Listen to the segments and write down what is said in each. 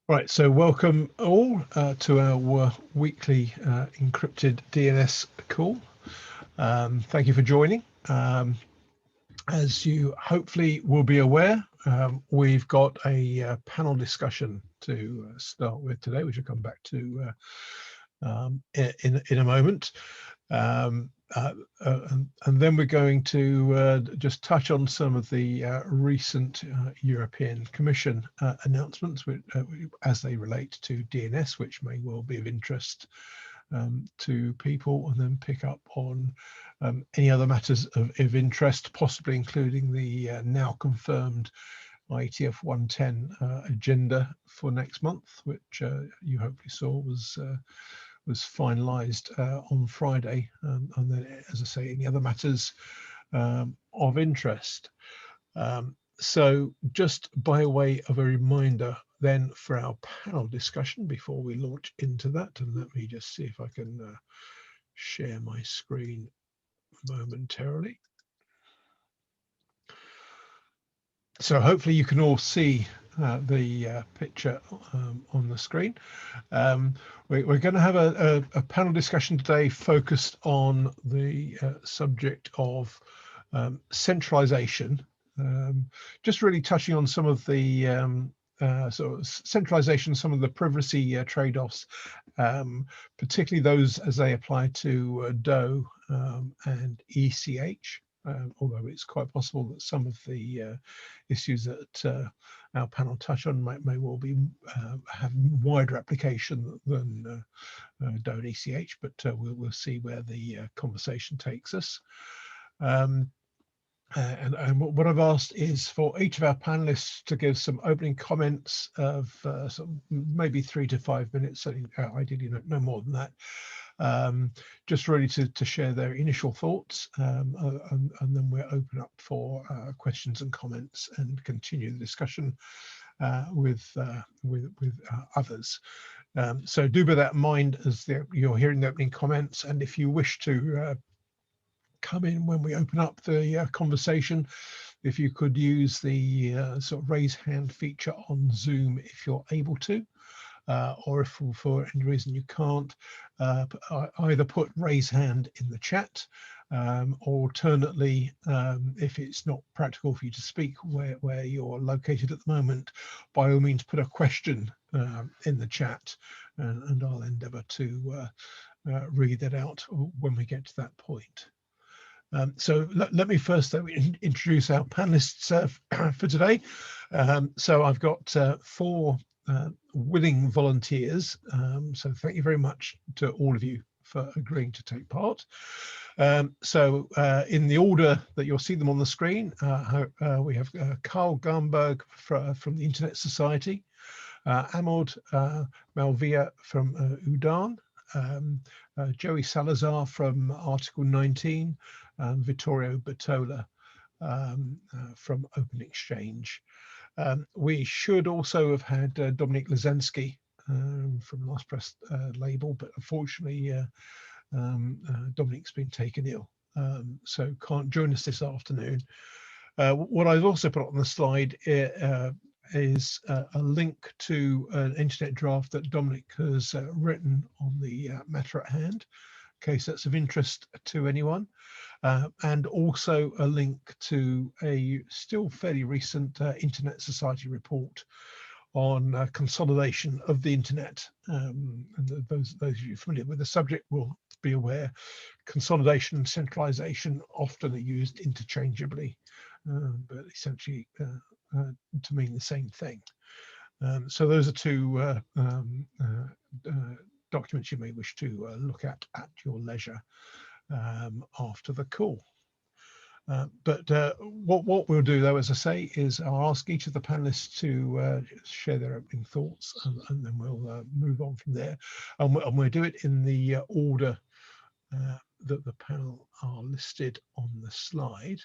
Right, so welcome all to our weekly encrypted DNS call. Thank you for joining. As you hopefully will be aware, we've got a panel discussion to start with today, which I'll come back to in a moment. And then we're going to just touch on some of the recent European Commission announcements as they relate to DNS, which may well be of interest to people, and then pick up on any other matters of interest, possibly including the now confirmed IETF 110 agenda for next month, which you hopefully saw was finalised on Friday, and then, as I say, any other matters of interest. So just by way of a reminder then for our panel discussion before we launch into that, and let me just see if I can share my screen momentarily. So hopefully you can all see the picture on the screen. We're going to have a panel discussion today focused on the subject of centralisation, just really touching on some of the sort of centralisation, some of the privacy trade-offs, particularly those as they apply to DoH and ECH. Although it's quite possible that some of the issues that our panel touch on may well be have wider application than DoH and ECH, but we'll see where the conversation takes us. And what I've asked is for each of our panelists to give some opening comments of maybe 3 to 5 minutes, so ideally no more than that. Just really to share their initial thoughts, and then we'll open up for questions and comments and continue the discussion with others. So do bear that in mind as you're hearing the opening comments, and if you wish to come in when we open up the conversation, if you could use the sort of raise hand feature on Zoom if you're able to. Or if for any reason you can't, either put raise hand in the chat, or alternately, if it's not practical for you to speak where you're located at the moment, by all means put a question in the chat, and I'll endeavour to read that out when we get to that point. So let me first though introduce our panelists for today. So I've got 4 willing volunteers, so thank you very much to all of you for agreeing to take part. So in the order that you'll see them on the screen, we have Carl Gahnberg from the Internet Society, Amod Malviya from Udaan, Joey Salazar from Article 19, Vittorio Bertola from Open-Xchange. We should also have had Dominic Leszczynski from Last Press Label, but unfortunately Dominic's been taken ill, so can't join us this afternoon. What I've also put on the slide is a link to an internet draft that Dominic has written on the matter at hand, in case that's of interest to anyone, and also a link to a still fairly recent Internet Society report on consolidation of the internet. And those of you familiar with the subject will be aware consolidation and centralisation often are used interchangeably, but essentially to mean the same thing. So those are 2 documents you may wish to look at your leisure after the call. But what we'll do though, as I say, is I'll ask each of the panelists to share their opening thoughts, and then we'll move on from there, and we'll do it in the order that the panel are listed on the slide.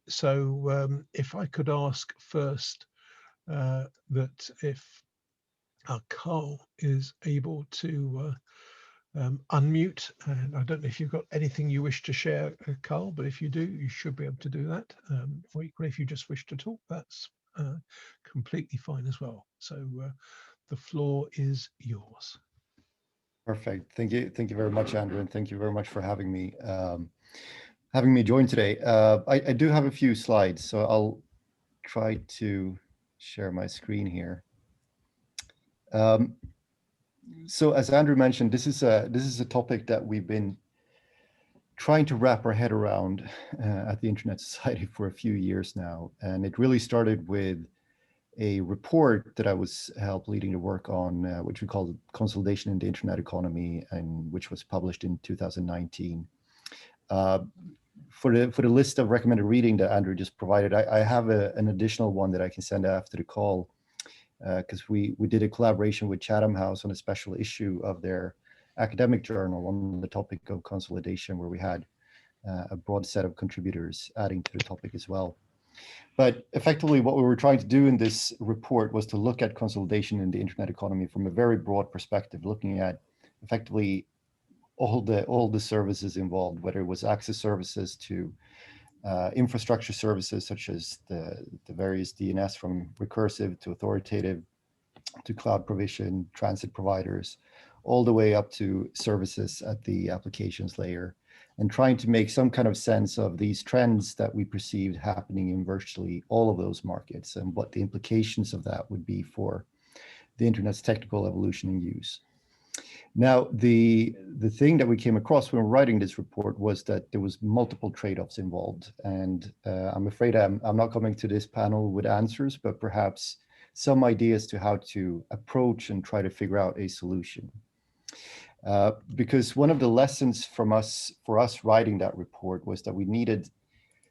So if I could ask first that if Carl is able to unmute, and I don't know if you've got anything you wish to share, Carl, but if you do, you should be able to do that. Or equally, if you just wish to talk, that's completely fine as well. So the floor is yours. Perfect. Thank you. Thank you very much, Andrew, and thank you very much for having me join today. I do have a few slides, so I'll try to share my screen here. So as Andrew mentioned, this is a topic that we've been trying to wrap our head around at the Internet Society for a few years now, and it really started with a report that I was helped leading the work on, which we call Consolidation in the Internet Economy, and which was published in 2019. For the list of recommended reading that Andrew just provided, I have an additional one that I can send after the call, because we did a collaboration with Chatham House on a special issue of their academic journal on the topic of consolidation, where we had a broad set of contributors adding to the topic as well. But effectively, what we were trying to do in this report was to look at consolidation in the internet economy from a very broad perspective, looking at effectively all the services involved, whether it was access services to infrastructure services such as the various DNS, from recursive to authoritative to cloud provision, transit providers, all the way up to services at the applications layer, and trying to make some kind of sense of these trends that we perceived happening in virtually all of those markets and what the implications of that would be for the internet's technical evolution and use. Now, the thing that we came across when we were writing this report was that there was multiple trade-offs involved. And I'm afraid I'm not coming to this panel with answers, but perhaps some ideas to how to approach and try to figure out a solution. Because one of the lessons for us writing that report was that we needed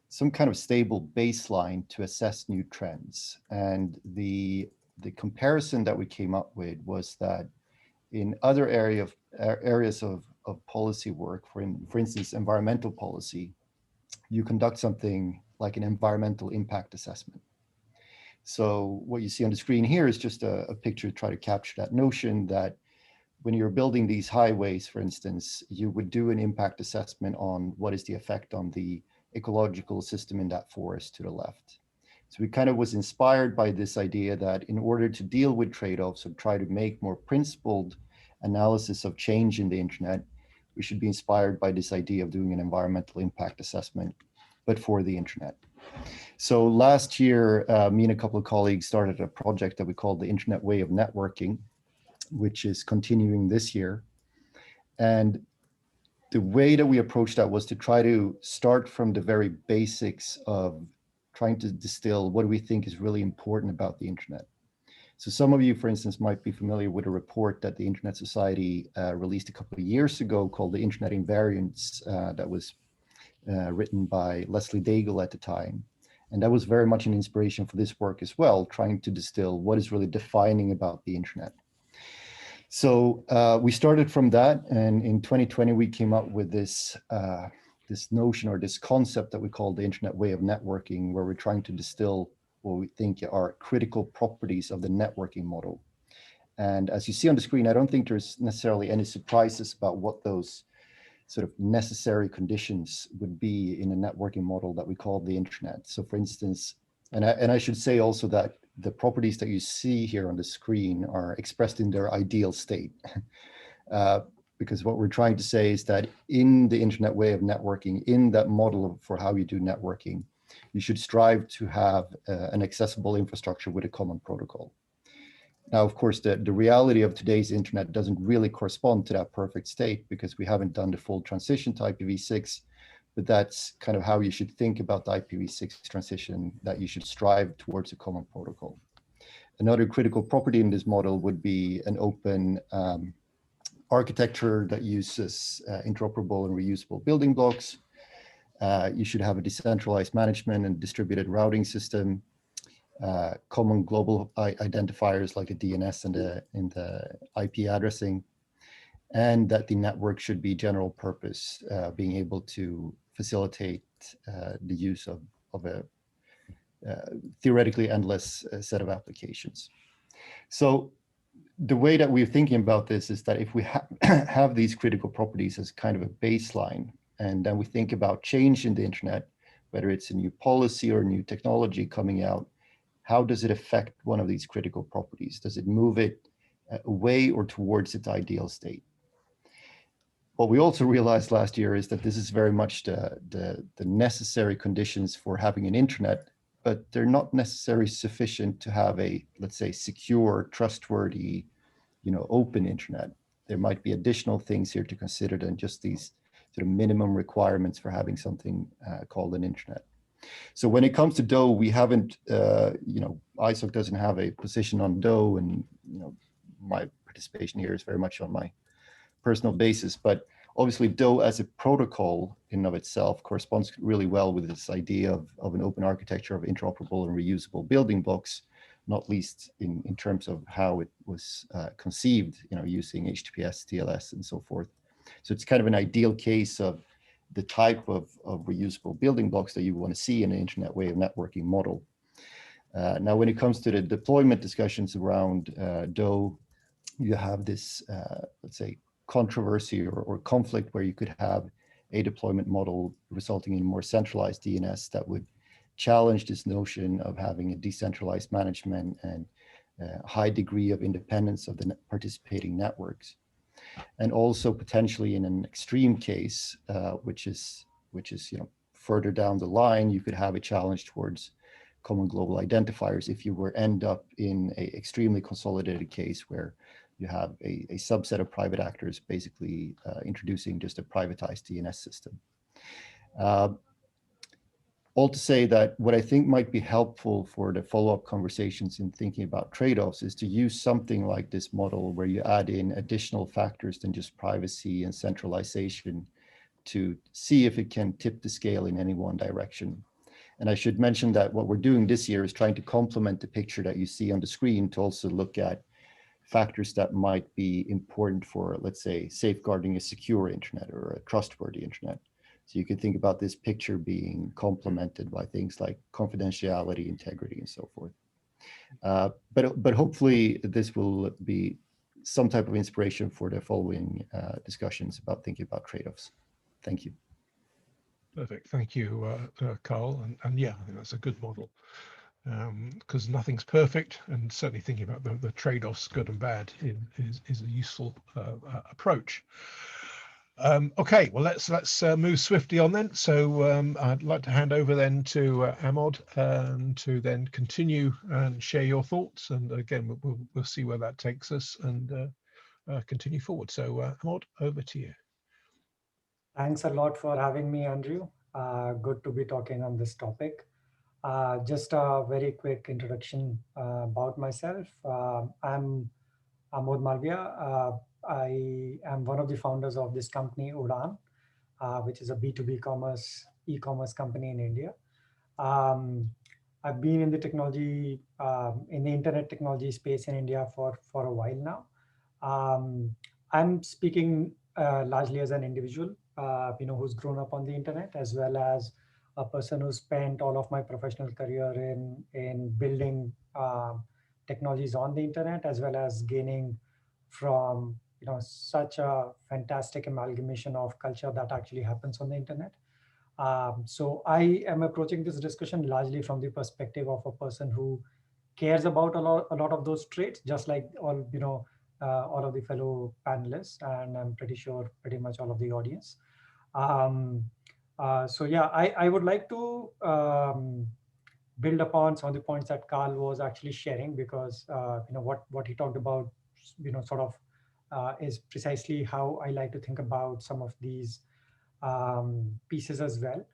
some kind of stable baseline to assess new trends. And the comparison that we came up with was that in other areas of policy work, for instance, environmental policy, you conduct something like an environmental impact assessment. So what you see on the screen here is just a picture to try to capture that notion that when you're building these highways, for instance, you would do an impact assessment on what is the effect on the ecological system in that forest to the left. So we kind of was inspired by this idea that in order to deal with trade-offs or try to make more principled analysis of change in the internet, we should be inspired by this idea of doing an environmental impact assessment, but for the internet. So last year, me and a couple of colleagues started a project that we called the Internet Way of Networking, which is continuing this year. And the way that we approached that was to try to start from the very basics of trying to distill what do we think is really important about the internet. So some of you, for instance, might be familiar with a report that the Internet Society released a couple of years ago called the Internet Invariants, that was written by Leslie Daigle at the time. And that was very much an inspiration for this work as well, trying to distill what is really defining about the internet. So we started from that, and in 2020 we came up with this notion or this concept that we call the Internet Way of Networking, where we're trying to distill what we think are critical properties of the networking model. And as you see on the screen, I don't think there's necessarily any surprises about what those sort of necessary conditions would be in a networking model that we call the internet. So for instance, and I should say also that the properties that you see here on the screen are expressed in their ideal state. Because what we're trying to say is that in the internet way of networking, in that model for how you do networking, you should strive to have an accessible infrastructure with a common protocol. Now, of course, the reality of today's internet doesn't really correspond to that perfect state because we haven't done the full transition to IPv6, but that's kind of how you should think about the IPv6 transition, that you should strive towards a common protocol. Another critical property in this model would be an open architecture that uses interoperable and reusable building blocks. You should have a decentralized management and distributed routing system, common global identifiers like a DNS and the IP addressing, and that the network should be general purpose, being able to facilitate the use of a theoretically endless set of applications. So the way that we're thinking about this is that if we have these critical properties as kind of a baseline, and then we think about change in the internet, whether it's a new policy or new technology coming out, how does it affect one of these critical properties? Does it move it away or towards its ideal state? What we also realized last year is that this is very much the necessary conditions for having an internet, but they're not necessarily sufficient to have a, let's say, secure, trustworthy, open internet. There might be additional things here to consider than just these sort of minimum requirements for having something called an internet. So when it comes to DoH, we haven't, ISOC doesn't have a position on DoH, and my participation here is very much on my personal basis. But obviously, DoH as a protocol in and of itself corresponds really well with this idea of an open architecture of interoperable and reusable building blocks, not least in terms of how it was conceived, using HTTPS, TLS, and so forth. So it's kind of an ideal case of the type of reusable building blocks that you want to see in an internet way of networking model. Now, when it comes to the deployment discussions around DoH, you have this, let's say, controversy or conflict where you could have a deployment model resulting in more centralized DNS that would challenge this notion of having a decentralized management and a high degree of independence of the participating networks. And also potentially in an extreme case, which is further down the line, you could have a challenge towards common global identifiers if you end up in an extremely consolidated case where you have a subset of private actors basically introducing just a privatized DNS system. All to say that what I think might be helpful for the follow-up conversations in thinking about trade-offs is to use something like this model where you add in additional factors than just privacy and centralization to see if it can tip the scale in any one direction. And I should mention that what we're doing this year is trying to complement the picture that you see on the screen to also look at factors that might be important for, let's say, safeguarding a secure internet or a trustworthy internet. So you can think about this picture being complemented by things like confidentiality, integrity, and so forth. But hopefully this will be some type of inspiration for the following discussions about thinking about trade-offs. Thank you. Perfect. Thank you, Carl. And yeah, I think that's a good model, because nothing's perfect, and certainly thinking about the trade-offs, good and bad, is a useful approach. Okay, well, let's move swiftly on then. So I'd like to hand over then to Amod to then continue and share your thoughts. And again, we'll see where that takes us and continue forward. So Amod, over to you. Thanks a lot for having me, Andrew. Good to be talking on this topic. Just a very quick introduction about myself. I'm Amod Malviya. I am one of the founders of this company, Udaan, which is a B2B e-commerce company in India. I've been in the technology, in the internet technology space in India for a while now. I'm speaking largely as an individual, who's grown up on the internet, as well as a person who spent all of my professional career in building technologies on the internet, as well as gaining from such a fantastic amalgamation of culture that actually happens on the internet. So I am approaching this discussion largely from the perspective of a person who cares about a lot of those traits, just like all of the fellow panelists, and I'm pretty sure pretty much all of the audience. So yeah, I would like to build upon some of the points that Carl was actually sharing, because what he talked about sort of is precisely how I like to think about some of these pieces as well.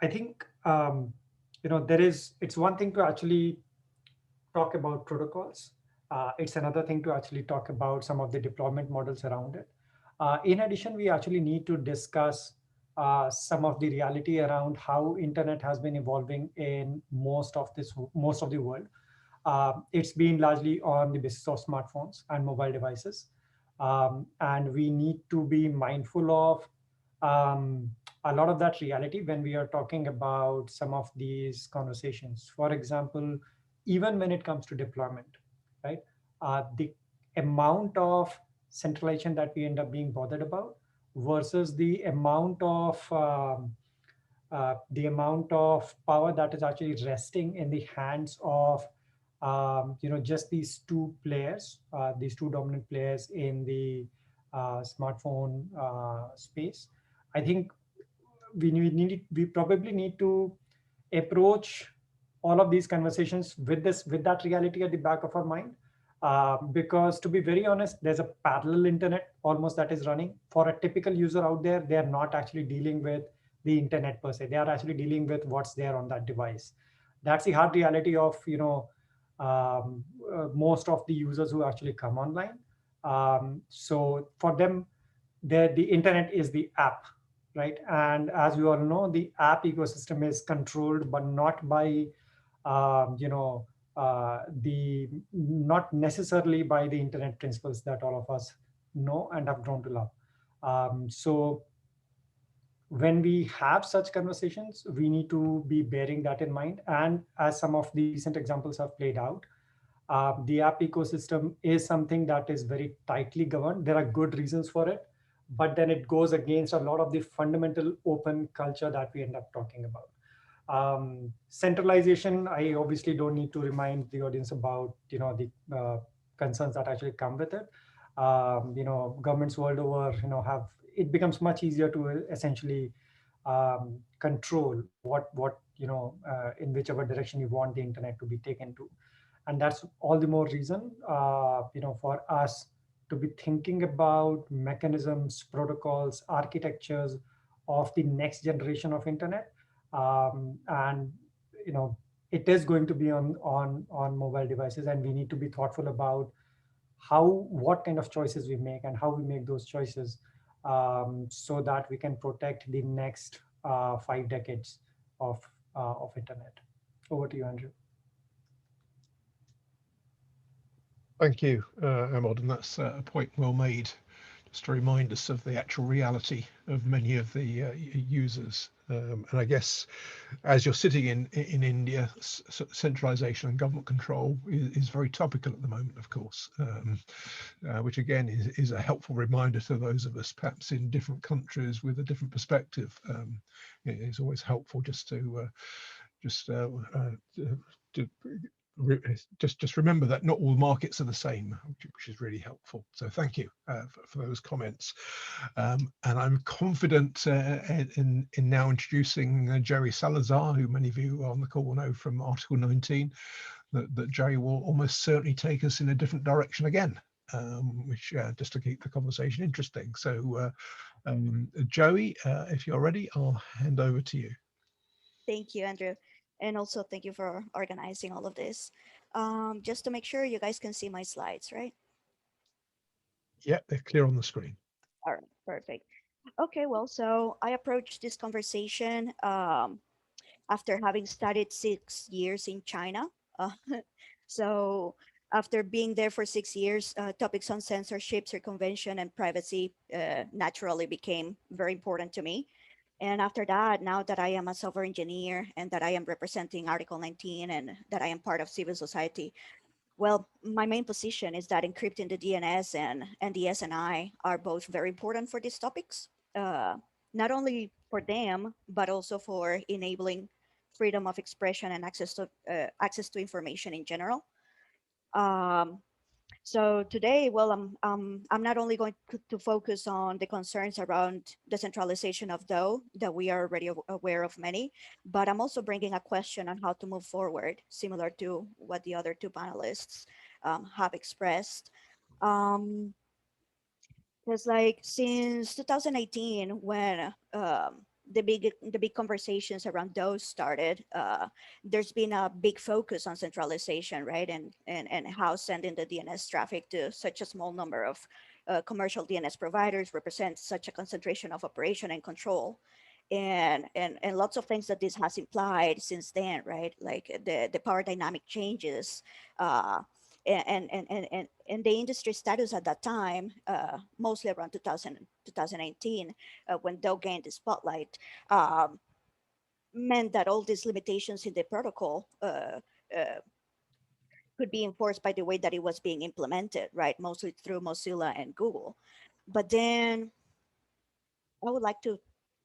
I think it's one thing to actually talk about protocols. It's another thing to actually talk about some of the deployment models around it. In addition, we actually need to discuss some of the reality around how internet has been evolving in most of the world. It's been largely on the basis of smartphones and mobile devices. And we need to be mindful of a lot of that reality when we are talking about some of these conversations. For example, even when it comes to deployment, right? The amount of centralization that we end up being bothered about versus the amount of the amount of power that is actually resting in the hands of just these two players, these two dominant players in the smartphone space. I think we probably need to approach all of these conversations with that reality at the back of our mind, because to be very honest, there's a parallel internet almost that is running. For a typical user out there, they are not actually dealing with the internet per se. They are actually dealing with what's there on that device. That's the hard reality of most of the users who actually come online. So for them, the internet is the app, right? And as we all know, the app ecosystem is controlled, but not by the not necessarily by the internet principles that all of us know and have grown to love. So when we have such conversations, we need to be bearing that in mind. And as some of the recent examples have played out, the app ecosystem is something that is very tightly governed. There are good reasons for it, but then it goes against a lot of the fundamental open culture that we end up talking about. Centralization, I obviously don't need to remind the audience about the concerns that actually come with it. Governments world over have, it becomes much easier to essentially control what in whichever direction you want the internet to be taken to. And that's all the more reason for us to be thinking about mechanisms, protocols, architectures of the next generation of internet. And it is going to be on mobile devices, and we need to be thoughtful about what kind of choices we make and how we make those choices, so that we can protect the next 5 decades of internet. Over to you, Andrew. Thank you, Amod, and that's a point well made. Just to remind us of the actual reality of many of the users. And I guess as you're sitting in India, centralization and government control is very topical at the moment, of course, which again is a helpful reminder to those of us perhaps in different countries with a different perspective. It's always helpful just to just remember that not all markets are the same, which is really helpful. So thank you for those comments. And I'm confident in now introducing Jerry Salazar, who many of you on the call will know from Article 19, that Jerry will almost certainly take us in a different direction again, which just to keep the conversation interesting. So Joey, if you're ready, I'll hand over to you. Thank you, Andrew. And also thank you for organizing all of this. Just to make sure you guys can see my slides, right? Yeah, they're clear on the screen. All right, perfect. Okay, well, so I approached this conversation after having studied 6 years in China. So after being there for 6 years, topics on censorship, circumvention, and privacy naturally became very important to me. And after that, now that I am a software engineer and that I am representing Article 19 and that I am part of civil society, well, my main position is that encrypting the DNS and the SNI are both very important for these topics, not only for them, but also for enabling freedom of expression and access to information in general. So today, well, I'm not only going to focus on the concerns around decentralization of DoH that we are already aware of many, but I'm also bringing a question on how to move forward, similar to what the other two panelists have expressed. Because like since 2018, when the big conversations around those started, there's been a big focus on centralization, right? And how sending the DNS traffic to such a small number of commercial DNS providers represents such a concentration of operation and control. And lots of things that this has implied since then, right? Like the power dynamic changes, and the industry status at that time, mostly around 2018, when DoH gained the spotlight, meant that all these limitations in the protocol could be enforced by the way that it was being implemented, right? Mostly through Mozilla and Google. But then I would like to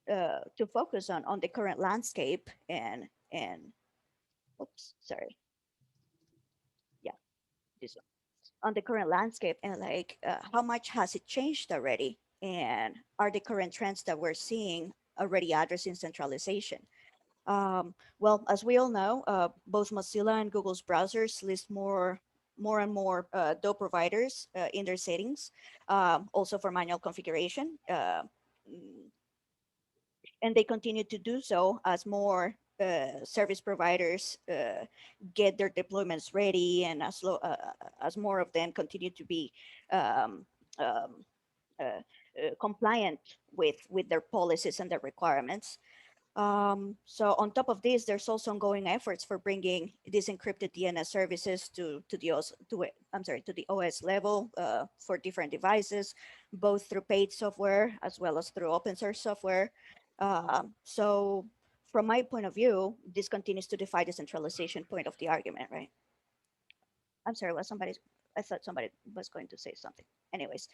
to focus on the current landscape and oops, sorry, yeah, this one, on the current landscape and like how much has it changed already, and are the current trends that we're seeing already addressing centralization? Well, as we all know, both Mozilla and Google's browsers list more and more DoH providers in their settings, also for manual configuration. And they continue to do so as more service providers get their deployments ready, and as more of them continue to be um, um, compliant with their policies and their requirements. So on top of this, there's also ongoing efforts for bringing these encrypted DNS services to the OS level for different devices, both through paid software as well as through open source software. So from my point of view, this continues to defy the centralization point of the argument, right? I'm sorry, I thought somebody was going to say something. Anyways.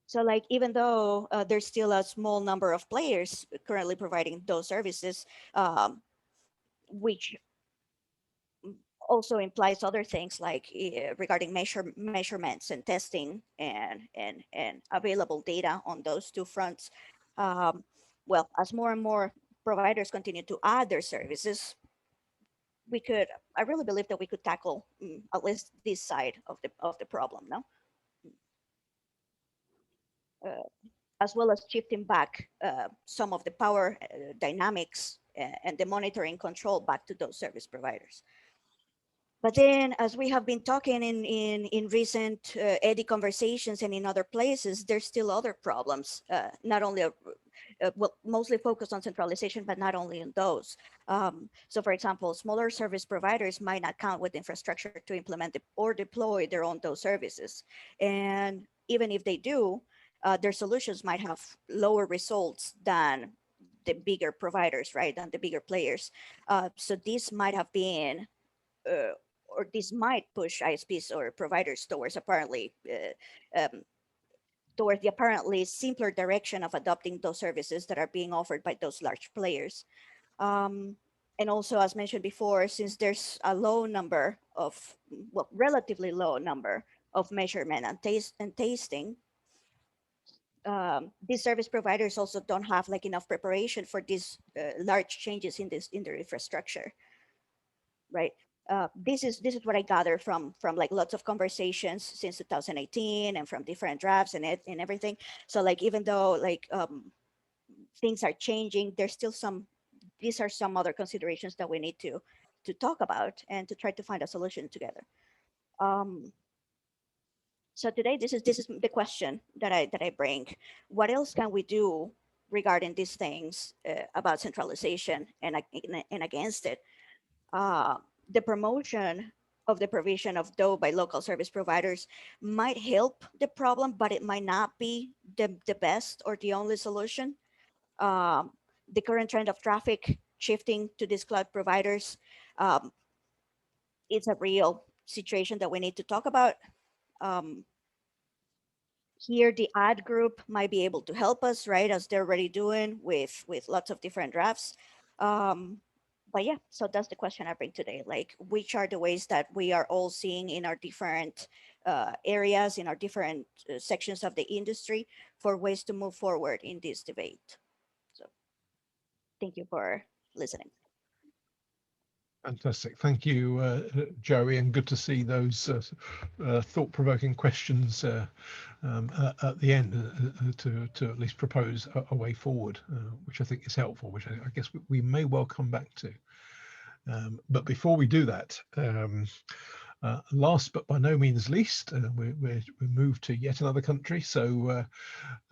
So like, even though there's still a small number of players currently providing those services, which also implies other things like regarding measurements and testing and available data on those two fronts. Well, as more and more providers continue to add their services, I really believe that we could tackle at least this side of the problem, no? As well as shifting back some of the power dynamics and the monitoring control back to those service providers. But then, as we have been talking in recent EDI conversations and in other places, there's still other problems, not only well, mostly focused on centralization, but not only on those. So for example, smaller service providers might not count with infrastructure to implement or deploy their own those services. And even if they do, their solutions might have lower results than the bigger providers, right? Than the bigger players. So this might have been, or this might push ISPs or providers towards towards the apparently simpler direction of adopting those services that are being offered by those large players. And also, as mentioned before, since there's a low number of, well, relatively low number of measurement and tasting, these service providers also don't have like enough preparation for these large changes in their infrastructure, right? This is what I gather from like lots of conversations since 2018 and from different drafts and everything. So like, even though like things are changing, there's still these are some other considerations that we need to talk about and to try to find a solution together. So today, this is the question that I bring. What else can we do regarding these things about centralization and against it? The promotion of the provision of DoH by local service providers might help the problem, but it might not be the best or the only solution. The current trend of traffic shifting to these cloud providers, it's a real situation that we need to talk about. Here, the ad group might be able to help us, right, as they're already doing with lots of different drafts. But yeah, so that's the question I bring today. Like, which are the ways that we are all seeing in our different areas, in our different sections of the industry, for ways to move forward in this debate? So thank you for listening. Fantastic. Thank you, Joey, and good to see those thought-provoking questions at the end to at least propose a way forward, which I think is helpful, which I guess we may well come back to. But before we do that, last but by no means least, we move to yet another country. So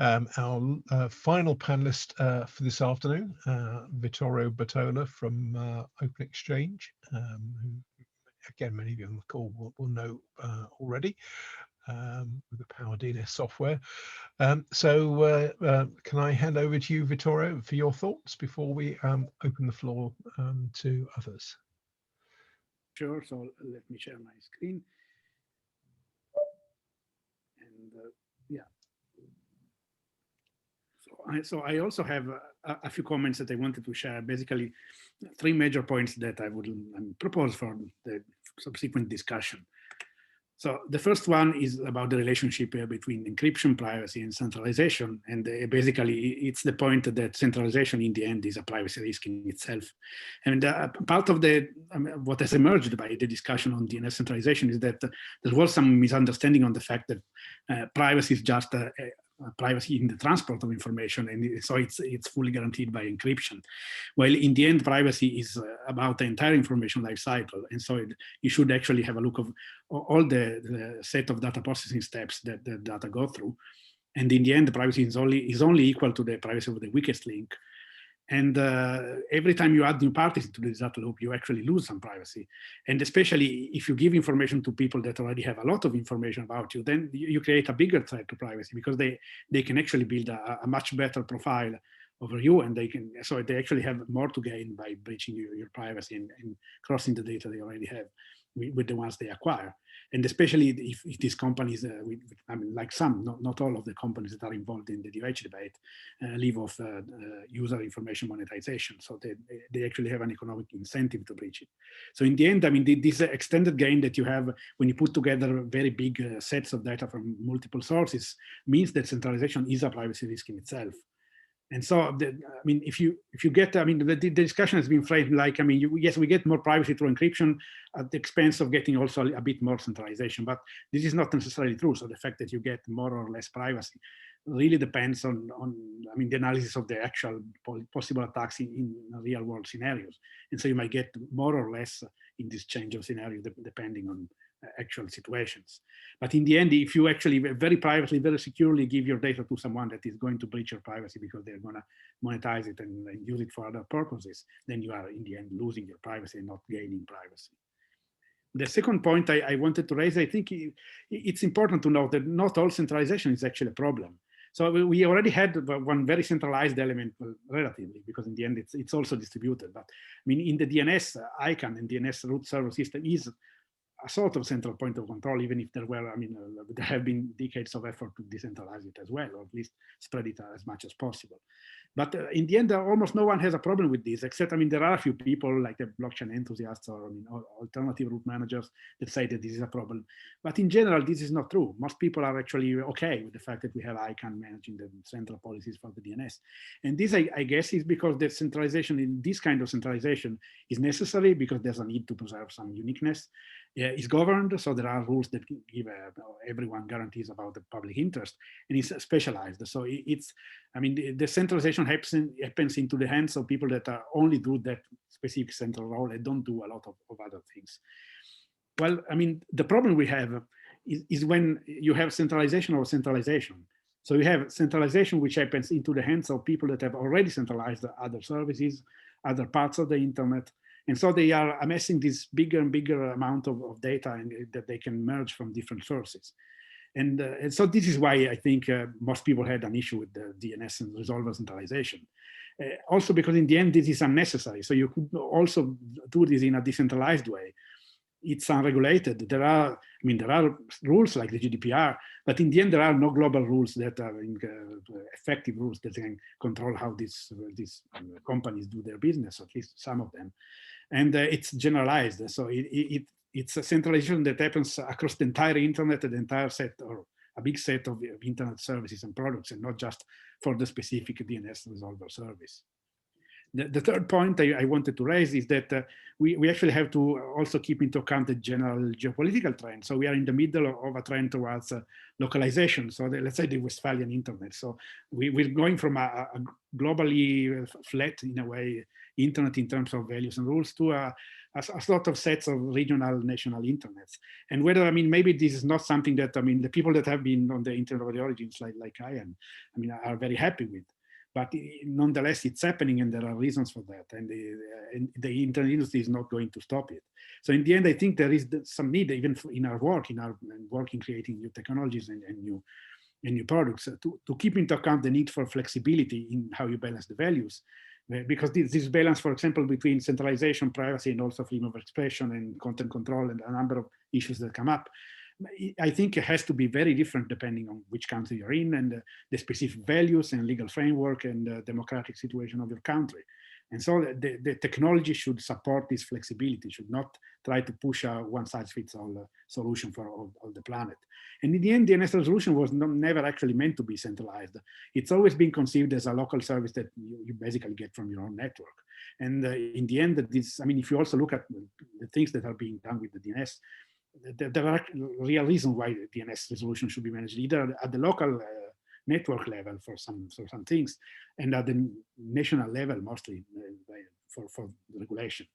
our final panelist for this afternoon, Vittorio Bertola from Open-Xchange, who, again, many of you on the call will know already, with the Power DNS software. So can I hand over to you, Vittorio, for your thoughts before we open the floor to others? Sure, so let me share my screen. And yeah, So I also have a few comments that I wanted to share. Basically, 3 major points that I would propose for the subsequent discussion. So the first one is about the relationship between encryption, privacy, and centralization. And basically, it's the point that centralization in the end is a privacy risk in itself. And part of what has emerged by the discussion on DNS centralization is that there was some misunderstanding on the fact that privacy is just privacy in the transport of information, and so it's fully guaranteed by encryption. While in the end, privacy is about the entire information life cycle, and so you should actually have a look of all the set of data processing steps that the data go through. And in the end, the privacy is only equal to the privacy of the weakest link. And every time you add new parties into this data loop, you actually lose some privacy. And especially if you give information to people that already have a lot of information about you, then you create a bigger threat to privacy, because they can actually build a much better profile over you, and so they actually have more to gain by breaching your privacy and crossing the data they already have with the ones they acquire. And especially if these companies, I mean, like some, not all of the companies that are involved in the DoH debate, live off user information monetization. So they actually have an economic incentive to breach it. So in the end, I mean, this extended gain that you have when you put together very big sets of data from multiple sources means that centralization is a privacy risk in itself. And so, I mean, if you get, I mean, the discussion has been framed like, I mean, yes, we get more privacy through encryption at the expense of getting also a bit more centralization, but this is not necessarily true. So the fact that you get more or less privacy really depends on I mean, the analysis of the actual possible attacks in real world scenarios. And so you might get more or less in this change of scenario depending on actual situations. But in the end, if you actually very privately, very securely give your data to someone that is going to breach your privacy because they're going to monetize it and use it for other purposes, then you are in the end losing your privacy and not gaining privacy. The second point I wanted to raise, I think it's important to note that not all centralization is actually a problem. So we already had one very centralized element, well, relatively, because in the end it's also distributed. But I mean, in the DNS ICANN and DNS root server system is a sort of central point of control, even if there were, I mean, there have been decades of effort to decentralize it as well, or at least spread it as much as possible. But in the end, almost no one has a problem with this, except, I mean, there are a few people like the blockchain enthusiasts or, I mean, alternative root managers that say that this is a problem. But in general, this is not true. Most people are actually okay with the fact that we have ICANN managing the central policies for the DNS. And this, I guess, is because the centralization in this kind of centralization is necessary because there's a need to preserve some uniqueness. Is governed, so there are rules that give everyone guarantees about the public interest, and it's specialized. So it's, I mean, the centralization happens into the hands of people that only do that specific central role and don't do a lot of other things. Well, I mean, the problem we have is when you have centralization or centralization. So you have centralization which happens into the hands of people that have already centralized other services, other parts of the internet. And so they are amassing this bigger and bigger amount of data and that they can merge from different sources. And so this is why I think most people had an issue with the DNS and resolver centralization. Also because in the end, this is unnecessary. So you could also do this in a decentralized way. It's unregulated. There are rules like the GDPR, but in the end, there are no global rules that are effective rules that can control how these companies do their business, at least some of them. And it's generalized. So it's a centralization that happens across the entire internet, the entire set, or a big set of internet services and products, and not just for the specific DNS resolver service. The third point I wanted to raise is that we actually have to also keep into account the general geopolitical trend. So we are in the middle of a trend towards localization. So let's say the Westphalian internet. So we're going from a globally flat, in a way, internet in terms of values and rules to a sort of sets of regional national internets. And whether, I mean, maybe this is not something that, I mean, the people that have been on the internet of the origins like I am, I mean, are very happy with. But nonetheless, it's happening, and there are reasons for that. And the internet industry is not going to stop it. So in the end, I think there is some need, even in our work in creating new technologies and new products, to keep into account the need for flexibility in how you balance the values. Because this balance, for example, between centralization, privacy, and also freedom of expression and content control and a number of issues that come up, I think it has to be very different depending on which country you're in and the specific values and legal framework and democratic situation of your country. And so the technology should support this flexibility, should not try to push a one-size-fits-all solution for all the planet. And in the end, DNS resolution was never actually meant to be centralized. It's always been conceived as a local service that you basically get from your own network. And in the end, I mean, if you also look at the things that are being done with the DNS, there are real reasons why the DNS resolution should be managed either at the local network level for some things, and at the national level mostly for regulation.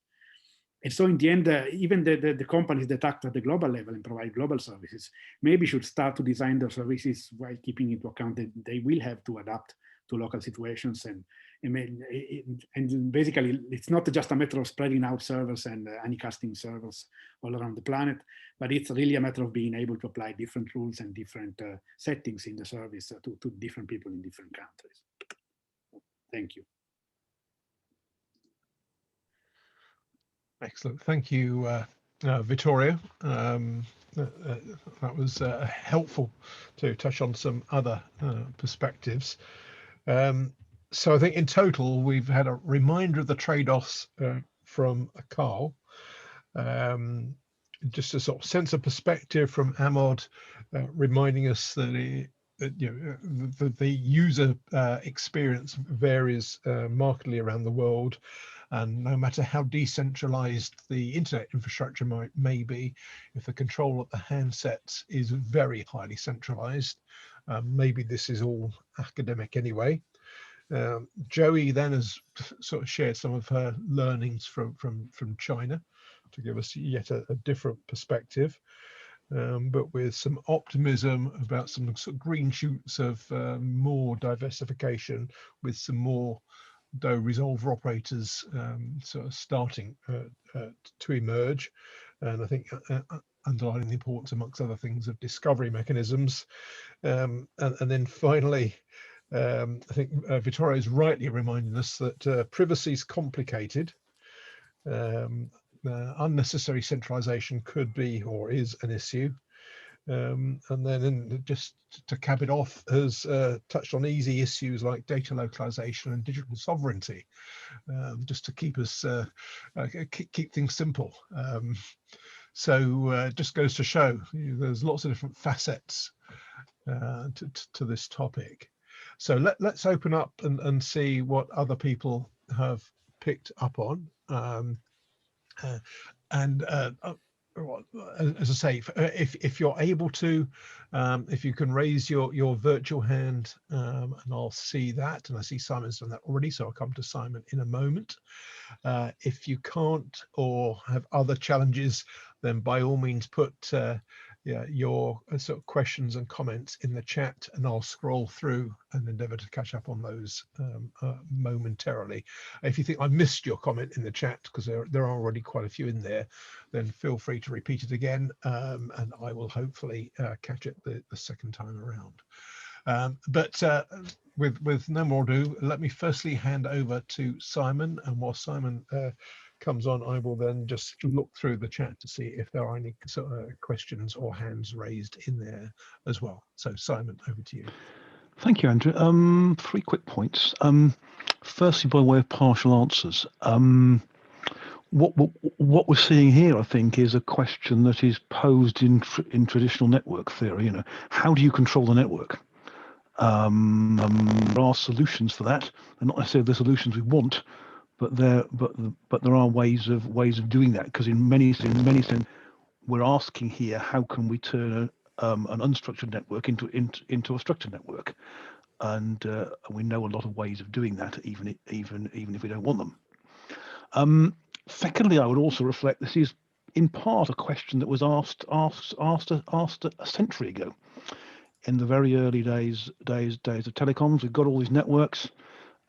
And so in the end, even the companies that act at the global level and provide global services maybe should start to design their services while keeping into account that they will have to adapt to local situations. And basically, it's not just a matter of spreading out servers and unicasting servers all around the planet, but it's really a matter of being able to apply different rules and different settings in the service to different people in different countries. Thank you. Excellent. Thank you, Vittorio. That was helpful to touch on some other perspectives. So I think in total, we've had a reminder of the trade-offs from Carl. Just a sort of sense of perspective from Amod, reminding us that the user experience varies markedly around the world. And no matter how decentralized the internet infrastructure may be, if the control of the handsets is very highly centralized, maybe this is all academic anyway. Joey then has sort of shared some of her learnings from China to give us yet a different perspective, but with some optimism about some sort of green shoots of more diversification, with some more DoH resolver operators sort of starting to emerge. And I think underlining the importance, amongst other things, of discovery mechanisms. And then finally, I think Vittorio is rightly reminding us that privacy is complicated. Unnecessary centralization could be or is an issue. And then just to cap it off, has touched on easy issues like data localization and digital sovereignty, just to keep us keep things simple. So just goes to show there's lots of different facets to this topic. So let's open up and see what other people have picked up on. As I say, if you're able to, if you can raise your virtual hand, and I'll see that, and I see Simon's done that already, so I'll come to Simon in a moment. If you can't or have other challenges, then by all means put your sort of questions and comments in the chat, and I'll scroll through and endeavour to catch up on those momentarily. If you think I missed your comment in the chat, because there are already quite a few in there, then feel free to repeat it again, and I will hopefully catch it the second time around. But with no more ado, let me firstly hand over to Simon, and while Simon comes on, I will then just look through the chat to see if there are any sort of questions or hands raised in there as well. So Simon, over to you. Thank you, Andrew. 3 quick points. Firstly, by way of partial answers, what we're seeing here, I think, is a question that is posed in traditional network theory. How do you control the network? There are solutions for that. They're not necessarily the solutions we want, but there are ways of doing that, because in many sense we're asking here, how can we turn an unstructured network into a structured network, and we know a lot of ways of doing that, even if we don't want them. Secondly, I would also reflect this is in part a question that was asked a century ago. In the very early days of telecoms, we've got all these networks.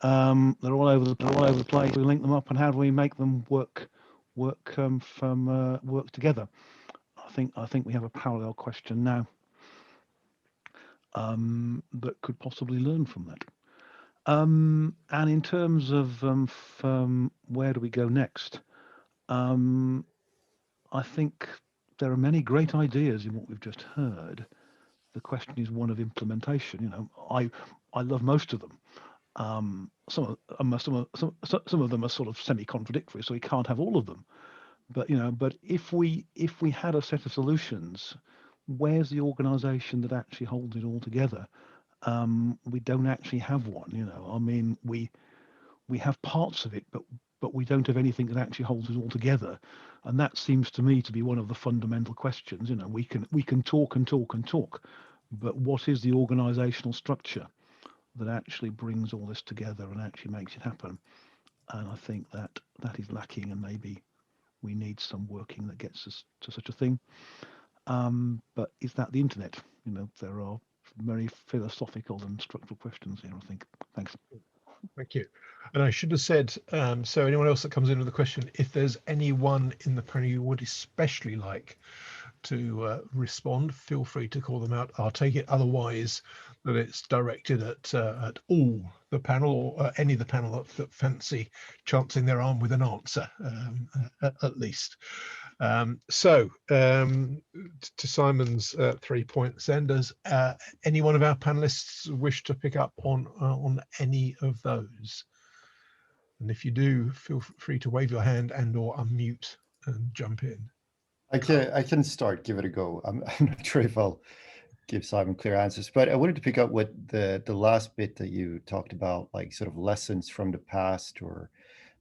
They're all over the place. We link them up, and how do we make them work together? I think we have a parallel question now that could possibly learn from that. And in terms of where do we go next, I think there are many great ideas in what we've just heard. The question is one of implementation. You know, I love most of them. Some of them are sort of semi-contradictory, so we can't have all of them. But you know, but if we had a set of solutions, where's the organisation that actually holds it all together? We don't actually have one. You know, I mean, we have parts of it, but we don't have anything that actually holds it all together. And that seems to me to be one of the fundamental questions. You know, we can talk and talk and talk, but what is the organisational structure that actually brings all this together and actually makes it happen? And I think that is lacking, and maybe we need some working that gets us to such a thing. But is that the internet? You know, there are very philosophical and structural questions here, I think. Thanks. Thank you. And I should have said, so anyone else that comes in with a question, if there's anyone in the panel you would especially like to respond, feel free to call them out. I'll take it otherwise that it's directed at all the panel, or any of the panel that fancy chancing their arm with an answer, at least. So to Simon's 3 points, then, does any one of our panelists wish to pick up on any of those? And if you do, feel free to wave your hand and or unmute and jump in. I can start, give it a go. I'm not sure if I'll give Simon clear answers, but I wanted to pick up what the last bit that you talked about, like sort of lessons from the past or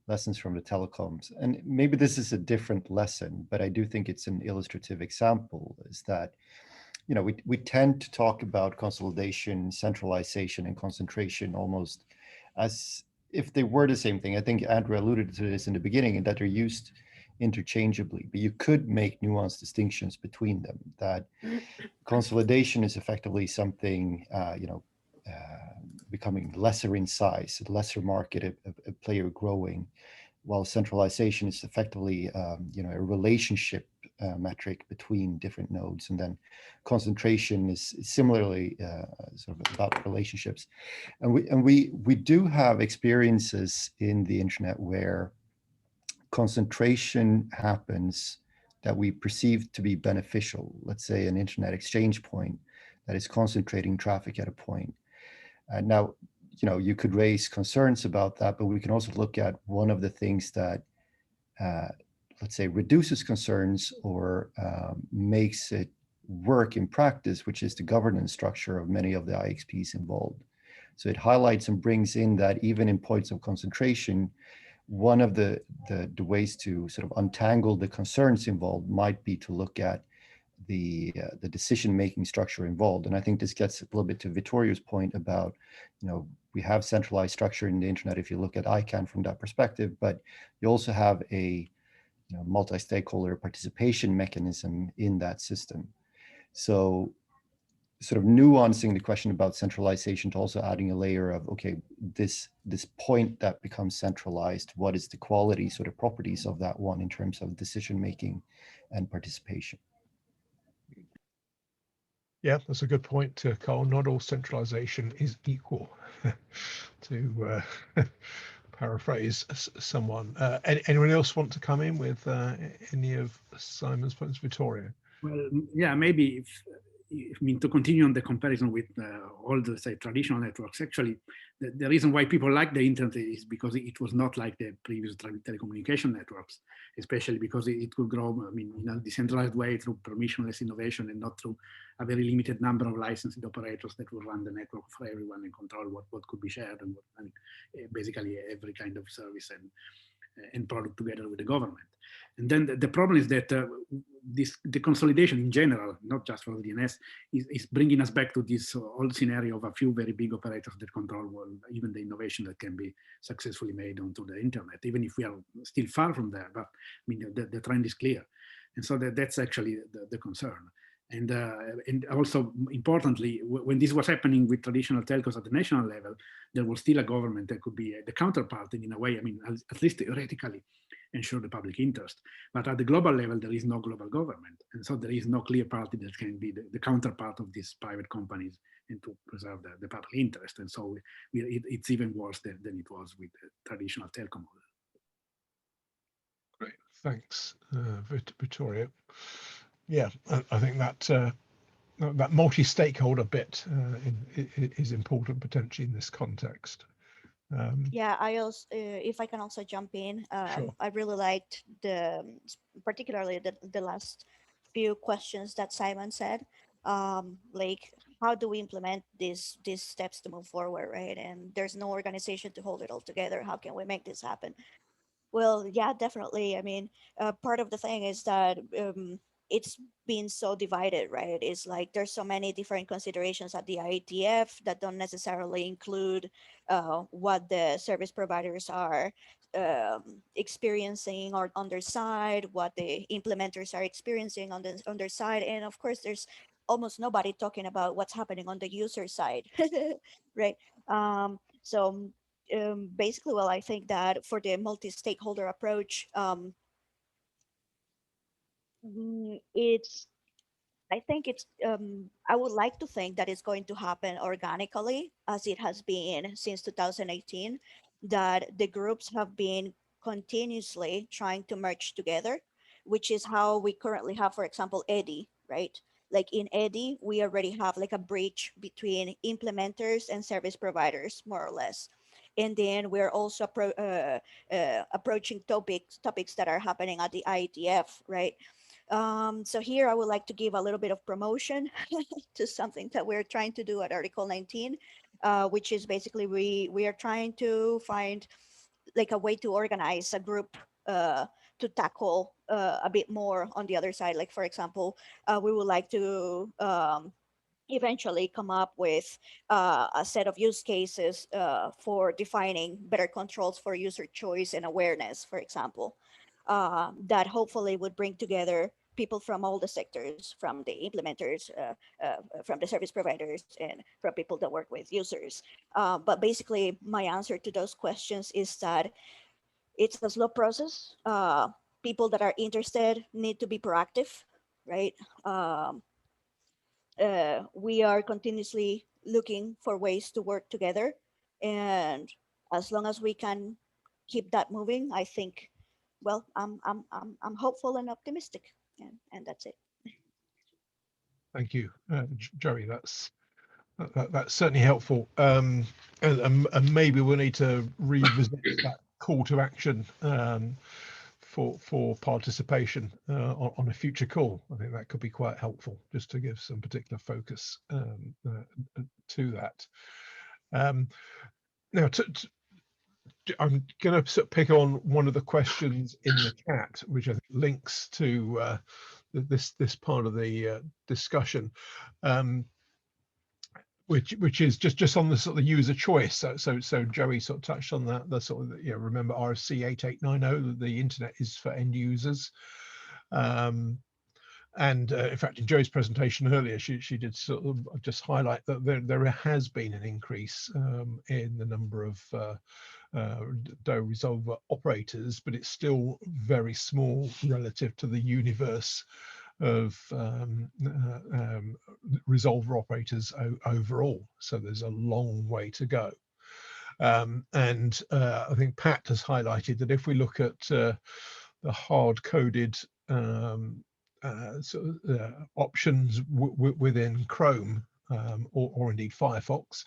lessons from the telecoms. And maybe this is a different lesson, but I do think it's an illustrative example, is that, you know, we tend to talk about consolidation, centralization, and concentration almost as if they were the same thing. I think Andrew alluded to this in the beginning, and that they're used interchangeably, but you could make nuanced distinctions between them, that consolidation is effectively something, becoming lesser in size, a lesser market, a player growing, while centralization is effectively, a relationship metric between different nodes. And then concentration is similarly sort of about relationships. And we do have experiences in the internet where concentration happens that we perceive to be beneficial. Let's say an internet exchange point that is concentrating traffic at a point. Now, you could raise concerns about that, but we can also look at one of the things that, let's say, reduces concerns or makes it work in practice, which is the governance structure of many of the IXPs involved. So it highlights and brings in that even in points of concentration, one of the ways to sort of untangle the concerns involved might be to look at the decision-making structure involved. And I think this gets a little bit to Vittorio's point about, we have centralized structure in the internet if you look at ICANN from that perspective, but you also have a multi-stakeholder participation mechanism in that system. So sort of nuancing the question about centralization to also adding a layer of, okay, this point that becomes centralized, what is the quality sort of properties of that one in terms of decision-making and participation? Yeah, that's a good point, Carl. Not all centralization is equal, to paraphrase someone. Anyone else want to come in with any of Simon's points, Vittorio? Well, yeah, maybe to continue on the comparison with all the, say, traditional networks, actually, the reason why people like the internet is because it was not like the previous telecommunication networks, especially because it could grow, in a decentralized way through permissionless innovation and not through a very limited number of licensed operators that will run the network for everyone and control what could be shared and basically every kind of service and product together with the government. And then the problem is that the consolidation in general, not just for DNS, is bringing us back to this old scenario of a few very big operators that control even the innovation that can be successfully made onto the internet, even if we are still far from there. But the trend is clear. And so that's actually the concern. And also, importantly, when this was happening with traditional telcos at the national level, there was still a government that could be the counterpart, and in a way, at least theoretically, ensure the public interest. But at the global level, there is no global government. And so there is no clear party that can be the counterpart of these private companies and to preserve the public interest. And so it's even worse than it was with the traditional telco model. Great, thanks, Vittorio. Yeah, I think that that multi-stakeholder bit is important potentially in this context. Yeah, I also, if I can also jump in, Sure. I really liked particularly the last few questions that Simon said. Like, how do we implement these steps to move forward, right? And there's no organization to hold it all together. How can we make this happen? Well, yeah, definitely. I mean, part of the thing is that it's been so divided, right? It's like there's so many different considerations at the IETF that don't necessarily include what the service providers are experiencing or on their side, what the implementers are experiencing on their side, and of course, there's almost nobody talking about what's happening on the user side, right? So basically, well, I think that for the multi-stakeholder approach, it's I think it's I would like to think that it's going to happen organically as it has been since 2018, that the groups have been continuously trying to merge together, which is how we currently have, for example, EDI, right? Like in EDI, we already have like a bridge between implementers and service providers, more or less. And then we're also approaching topics that are happening at the IETF, right? So here I would like to give a little bit of promotion to something that we're trying to do at Article 19, which is basically we are trying to find like a way to organize a group to tackle a bit more on the other side. Like, for example, we would like to eventually come up with a set of use cases for defining better controls for user choice and awareness, for example, that hopefully would bring together people from all the sectors, from the implementers, from the service providers, and from people that work with users. But basically, my answer to those questions is that it's a slow process. People that are interested need to be proactive, right? Um, we are continuously looking for ways to work together, and as long as we can keep that moving, I think, well, I'm hopeful and optimistic, and that's it. Thank you, Joey. That's certainly helpful. And maybe we'll need to revisit that call to action for participation on a future call. I think that could be quite helpful, just to give some particular focus to that. Now, I'm going to sort of pick on one of the questions in the chat, which I think links to this part of the discussion. Which is just on the sort of user choice. So Joey sort of touched on that. The sort of, remember RFC 8890, the internet is for end users. And in fact, in Joey's presentation earlier, she did sort of just highlight that there has been an increase in the number of DoH resolver operators, but it's still very small relative to the universe of resolver operators overall. So there's a long way to go. And I think Pat has highlighted that if we look at the hard-coded options within Chrome or indeed Firefox,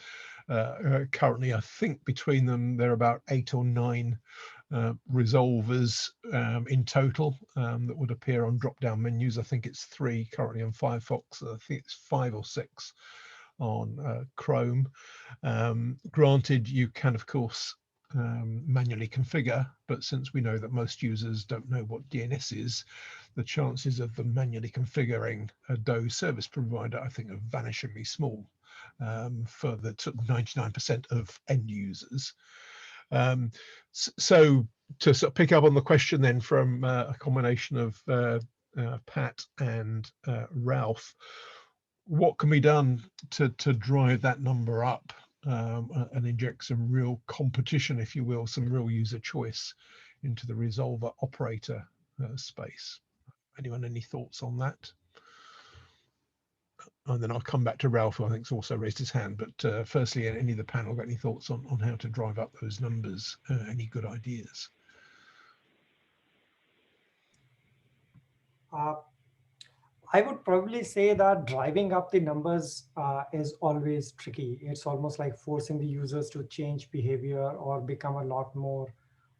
currently I think between them there are about 8 or 9 resolvers in total that would appear on drop-down menus. I think it's 3 currently on Firefox. I think it's 5 or 6 on Chrome. Granted, you can of course manually configure, but since we know that most users don't know what DNS is, the chances of them manually configuring a DoH service provider, I think, are vanishingly small for the 99% of end users. So to sort of pick up on the question then from a combination of Pat and Ralph, what can be done to drive that number up and inject some real competition, if you will, some real user choice into the resolver operator space? Anyone, any thoughts on that? And then I'll come back to Ralph, who I think's also raised his hand. But firstly, any of the panel got any thoughts on how to drive up those numbers? Any good ideas? I would probably say that driving up the numbers is always tricky. It's almost like forcing the users to change behavior or become a lot more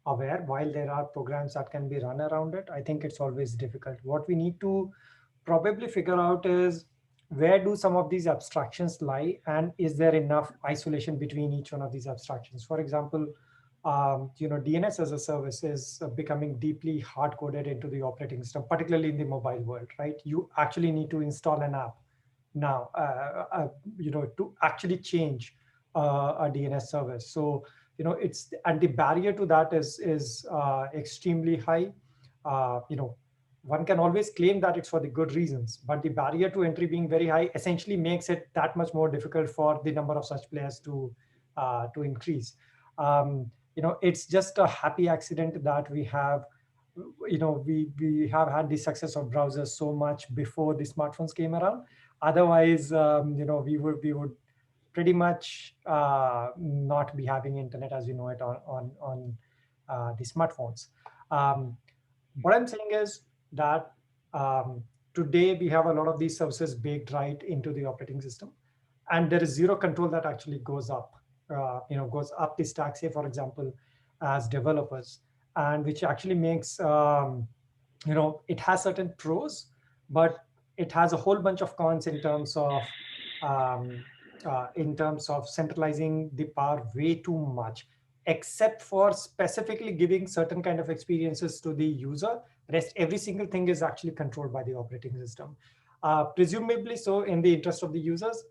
aware. While there are programs that can be run around it, I think it's always difficult. What we need to probably figure out is, where do some of these abstractions lie, and is there enough isolation between each one of these abstractions? For example, DNS as a service is becoming deeply hard-coded into the operating system, particularly in the mobile world, right? You actually need to install an app now, to actually change a DNS service. So, and the barrier to that is extremely high. One can always claim that it's for the good reasons, but the barrier to entry being very high essentially makes it that much more difficult for the number of such players to increase. It's just a happy accident that we have, we have had the success of browsers so much before the smartphones came around. Otherwise, we would pretty much not be having internet as we know it on the smartphones. What I'm saying is that today we have a lot of these services baked right into the operating system, and there is zero control that actually goes up the stack, say, for example, as developers, and which actually makes, it has certain pros, but it has a whole bunch of cons in terms of centralizing the power way too much, except for specifically giving certain kind of experiences to the user. Rest, every single thing is actually controlled by the operating system, presumably so in the interest of the users,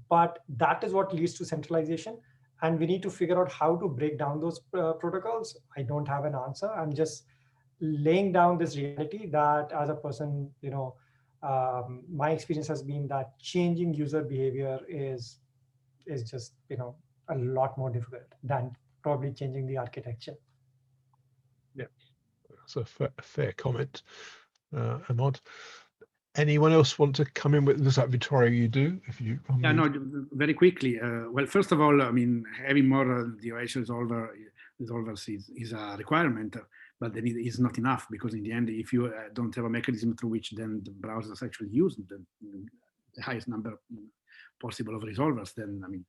but that is what leads to centralization. And we need to figure out how to break down those protocols. I don't have an answer. I'm just laying down this reality that as a person, my experience has been that changing user behavior is just, a lot more difficult than probably changing the architecture. Yeah, that's a fair comment, Amod. Anyone else want to come in with this? Like Vittorio, you do, if you. Yeah, no, very quickly. Well, first of all, I mean, having more DoH resolvers is a requirement, but then it is not enough, because in the end, if you don't have a mechanism through which then the browsers actually use the highest number possible of resolvers, then I mean,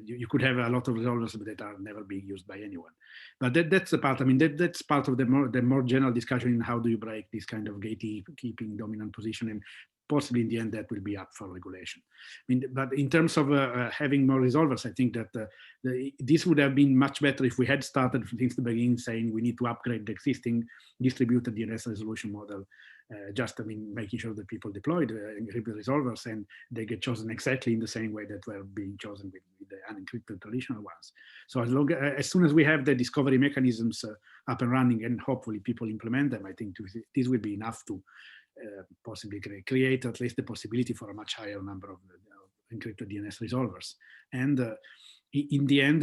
you could have a lot of resolvers that are never being used by anyone. But that's the part. I mean, that's part of the more general discussion in how do you break this kind of gatekeeping dominant position, and possibly in the end that will be up for regulation. I mean, but in terms of having more resolvers, I think that this would have been much better if we had started since the beginning saying we need to upgrade the existing distributed DNS resolution model. I mean, making sure that people deploy the encrypted resolvers and they get chosen exactly in the same way that were being chosen with the unencrypted traditional ones. So as soon as we have the discovery mechanisms up and running, and hopefully people implement them, I think this will be enough to possibly create at least the possibility for a much higher number of encrypted DNS resolvers. And in the end,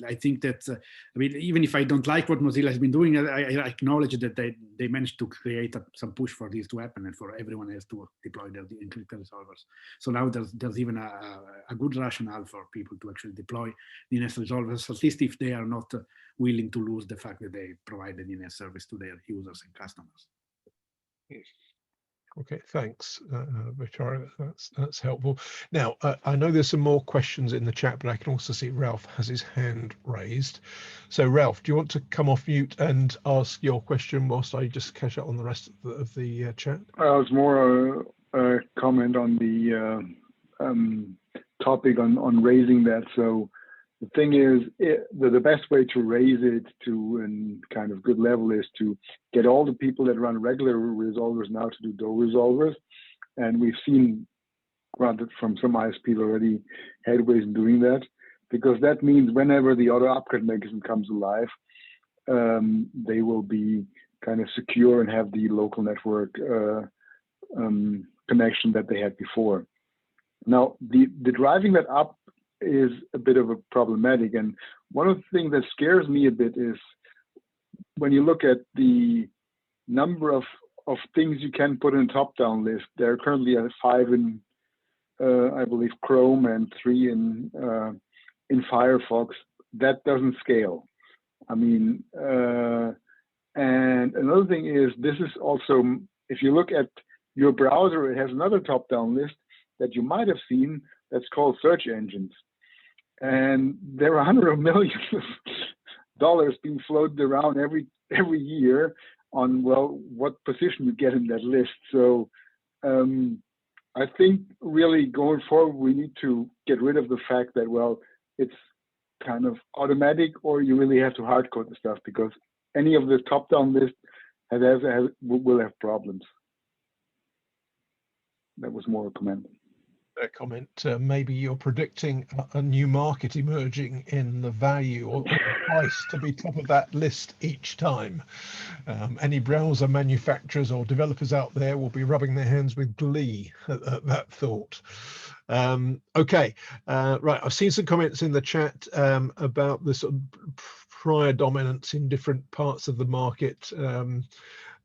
I think that, I mean, even if I don't like what Mozilla has been doing, I acknowledge that they managed to create some push for this to happen and for everyone else to deploy their encrypted resolvers. So now there's even a good rationale for people to actually deploy DNS resolvers, at least if they are not willing to lose the fact that they provide the DNS service to their users and customers. Okay, thanks, Vittorio. That's helpful. Now, I know there's some more questions in the chat, but I can also see Ralph has his hand raised. So, Ralph, do you want to come off mute and ask your question whilst I just catch up on the rest of the chat? It was more a comment on the topic on raising that. So the thing is, the best way to raise it to a kind of good level is to get all the people that run regular resolvers now to do DoH resolvers. And we've seen, granted from some ISPs already, headways in doing that, because that means whenever the auto upgrade mechanism comes alive, they will be kind of secure and have the local network connection that they had before. Now, the driving that up is a bit of a problematic, and one of the things that scares me a bit is when you look at the number of things you can put in a top-down list. There are currently 5 in, I believe, Chrome and 3 in Firefox. That doesn't scale. I mean, and another thing is, this is also, if you look at your browser has another top-down list that you might have seen that's called search engines. And there are hundreds of millions of dollars being floated around every year on, well, what position you get in that list. So I think really going forward, we need to get rid of the fact that, well, it's kind of automatic, or you really have to hard code the stuff, because any of the top-down list will have problems. That was more a comment. A comment. Maybe you're predicting a new market emerging in the value or the price to be top of that list each time. Any browser manufacturers or developers out there will be rubbing their hands with glee at that thought. Okay, right. I've seen some comments in the chat about the sort of prior dominance in different parts of the market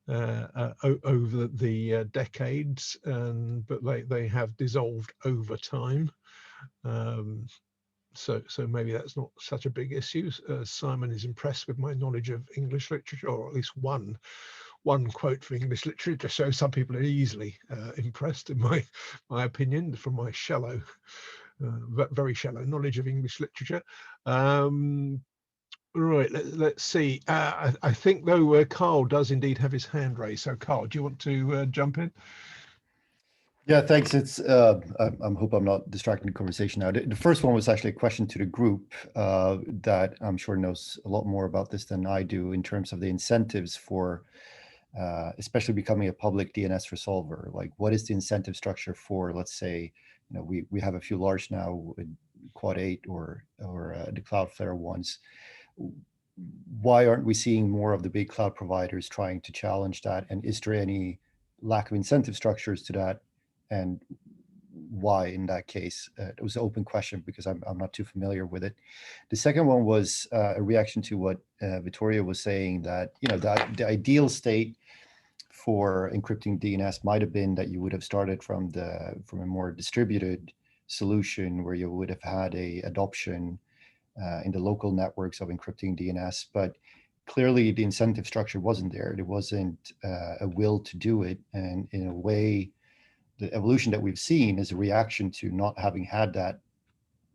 over the decades, but they have dissolved over time. So maybe that's not such a big issue. Simon is impressed with my knowledge of English literature, or at least one quote for English literature. Just shows some people are easily impressed, in my opinion, from my shallow, very shallow knowledge of English literature. Right, let's see. I think, though, Carl does indeed have his hand raised. So, Carl, do you want to jump in? Yeah, thanks. It's I hope I'm not distracting the conversation now. The first one was actually a question to the group that I'm sure knows a lot more about this than I do in terms of the incentives for especially becoming a public DNS resolver. Like, what is the incentive structure for, let's say, we have a few large now with Quad 8 or the Cloudflare ones. Why aren't we seeing more of the big cloud providers trying to challenge that? And is there any lack of incentive structures to that? And why in that case? It was an open question because I'm not too familiar with it. The second one was a reaction to what Vittorio was saying, that the ideal state for encrypting DNS might have been that you would have started from a more distributed solution where you would have had a adoption in the local networks of encrypting DNS, but clearly the incentive structure wasn't there. There wasn't a will to do it, and in a way, the evolution that we've seen is a reaction to not having had that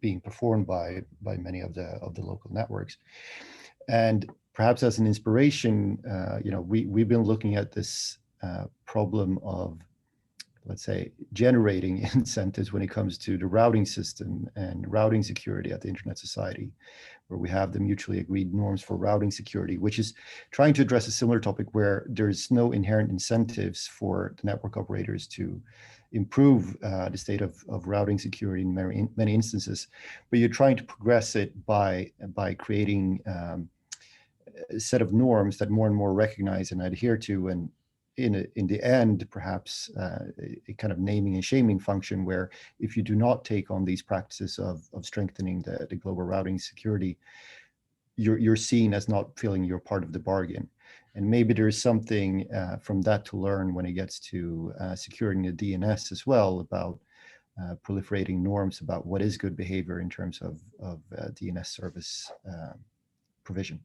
being performed by many of the local networks. And perhaps as an inspiration, we've been looking at this problem of, let's say, generating incentives when it comes to the routing system and routing security at the Internet Society, where we have the mutually agreed norms for routing security, which is trying to address a similar topic where there's no inherent incentives for the network operators to improve the state of routing security in many instances, but you're trying to progress it by creating a set of norms that more and more recognize and adhere to, and in the end, perhaps a kind of naming and shaming function, where if you do not take on these practices of strengthening the global routing security, you're seen as not feeling you're part of the bargain. And maybe there is something from that to learn when it gets to securing the DNS as well, about proliferating norms about what is good behavior in terms of DNS service provision.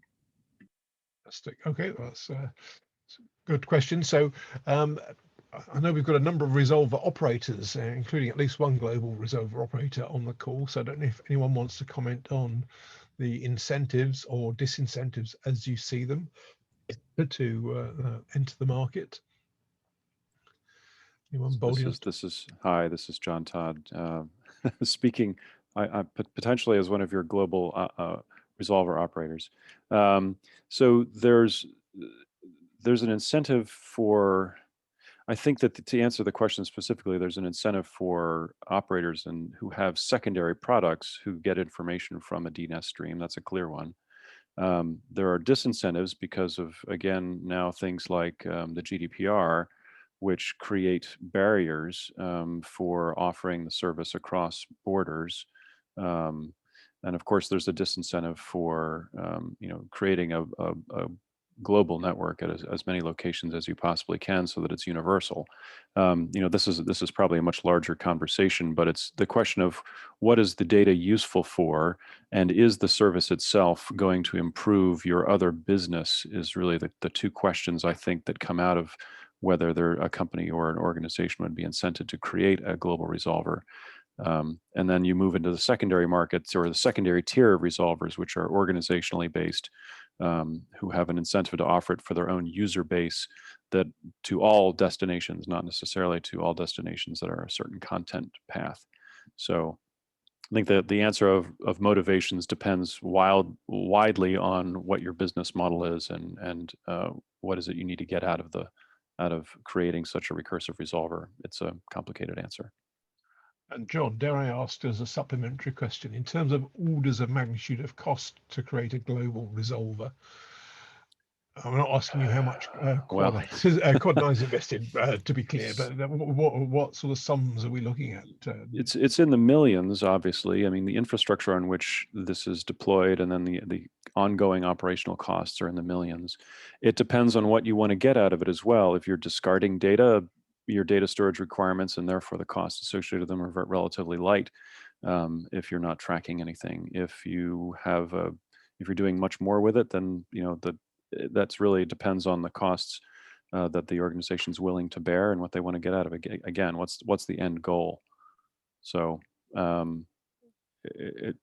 Okay, that's good question. So I know we've got a number of resolver operators, including at least one global resolver operator on the call. So I don't know if anyone wants to comment on the incentives or disincentives as you see them to enter the market. Anyone bold enough? Hi, this is John Todd speaking. I potentially as one of your global resolver operators. So there's an incentive for, I think that to answer the question specifically, there's an incentive for operators who have secondary products who get information from a DNS stream. That's a clear one. There are disincentives because of, again, now things like the GDPR, which create barriers for offering the service across borders. And of course, there's a disincentive for creating a global network at as many locations as you possibly can, so that it's universal. This is probably a much larger conversation, but it's the question of what is the data useful for, and is the service itself going to improve your other business, is really the two questions I think that come out of whether they're a company or an organization would be incented to create a global resolver. And then you move into the secondary markets or the secondary tier of resolvers, which are organizationally based, who have an incentive to offer it for their own user base, that to all destinations, not necessarily to all destinations that are a certain content path. So I think that the answer of motivations depends widely on what your business model is and what is it you need to get out of creating such a recursive resolver. It's a complicated answer. And John, dare I ask as a supplementary question, in terms of orders of magnitude of cost to create a global resolver, I'm not asking you how much Quad9's invested, to be clear, but what sort of sums are we looking at? It's in the millions, obviously. I mean, the infrastructure on which this is deployed and then the ongoing operational costs are in the millions. It depends on what you want to get out of it as well. If you're discarding data, your data storage requirements and therefore the costs associated with them are relatively light. If you're not tracking anything, if you're doing much more with it, then that's really depends on the costs that the organization's willing to bear and what they want to get out of it. Again, what's the end goal? So it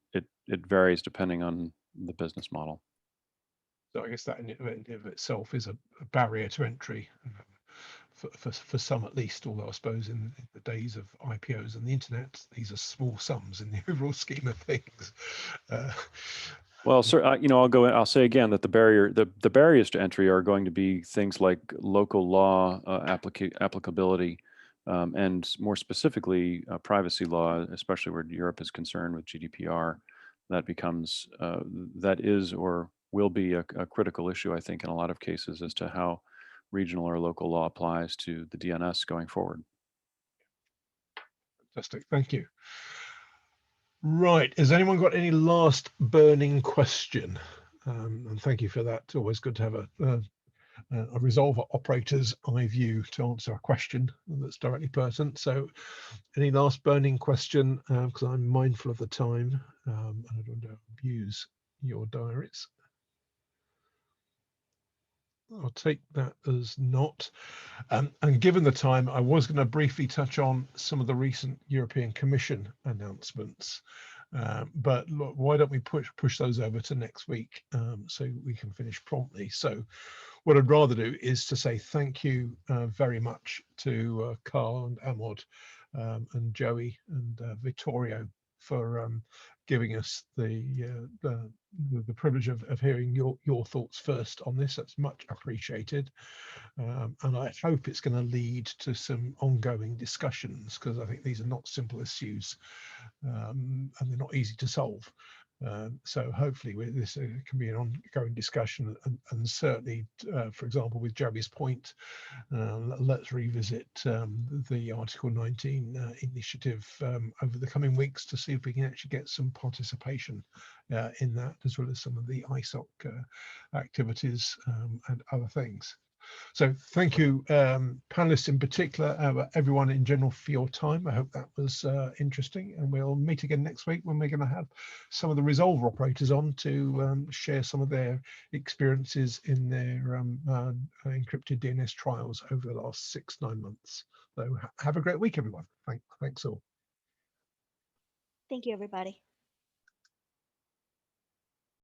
varies depending on the business model. So I guess that in of itself is a barrier to entry. For some at least, although I suppose in the days of IPOs and the internet, these are small sums in the overall scheme of things. Well, sir, I'll say again that the barriers to entry are going to be things like local law applicability, and more specifically privacy law, especially where Europe is concerned with GDPR. That becomes that is or will be a critical issue, I think, in a lot of cases as to how regional or local law applies to the DNS going forward. Fantastic, thank you. Right, has anyone got any last burning question? And thank you for that. It's always good to have a resolver operator's eye view to answer a question that's directly pertinent. So any last burning question, because I'm mindful of the time, and I don't want to abuse your diaries. I'll take that as not. And given the time, I was going to briefly touch on some of the recent European Commission announcements. But look, why don't we push those over to next week so we can finish promptly. So what I'd rather do is to say thank you very much to Carl and Amod and Joey and Vittorio for giving us the privilege of hearing your thoughts first on this. That's much appreciated, and I hope it's going to lead to some ongoing discussions, because I think these are not simple issues, and they're not easy to solve. So hopefully this can be an ongoing discussion, and certainly, for example, with Joey's point, let's revisit the Article 19 initiative over the coming weeks to see if we can actually get some participation in that, as well as some of the ISOC activities and other things. So thank you, panelists in particular, everyone in general, for your time. I hope that was interesting, and we'll meet again next week when we're going to have some of the resolver operators on to share some of their experiences in their encrypted DNS trials over the last 6-9 months. So have a great week, everyone. Thanks all. Thank you, everybody.